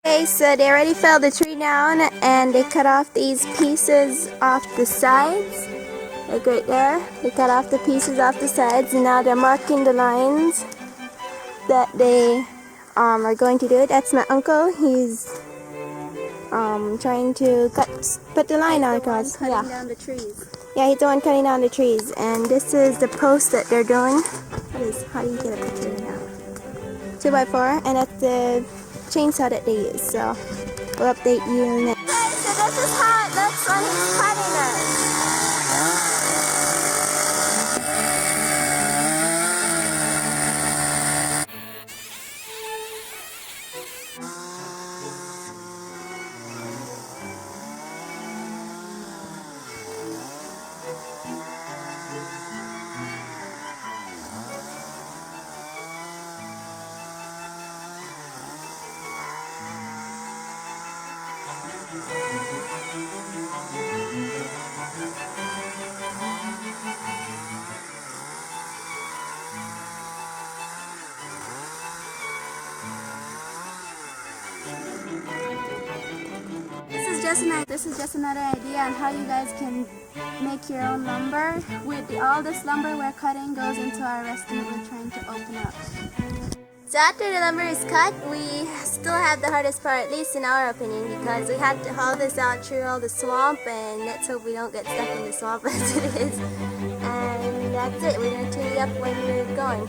Okay, so they already felled the tree down and they cut off these pieces off the sides. Like right there, they cut off the pieces off the sides and now they're marking the lines that they are going to do. That's my uncle. He's trying to put the line on across. Cutting down the trees. Yeah, he's the one cutting down the trees. And this is the post that they're doing. How do you get a picture now? 2x4, and that's the chainsaw that they use. So we'll update you next. Okay, so this is how it looks when he's cutting it. This is just another idea on how you guys can make your own lumber. With all this lumber we're cutting goes into our restaurant we're trying to open up. So after the lumber is cut, we still have the hardest part, at least in our opinion, because we had to haul this out through all the swamp, and let's hope we don't get stuck in the swamp as it is. And that's it. We're going to tune you up when we're going.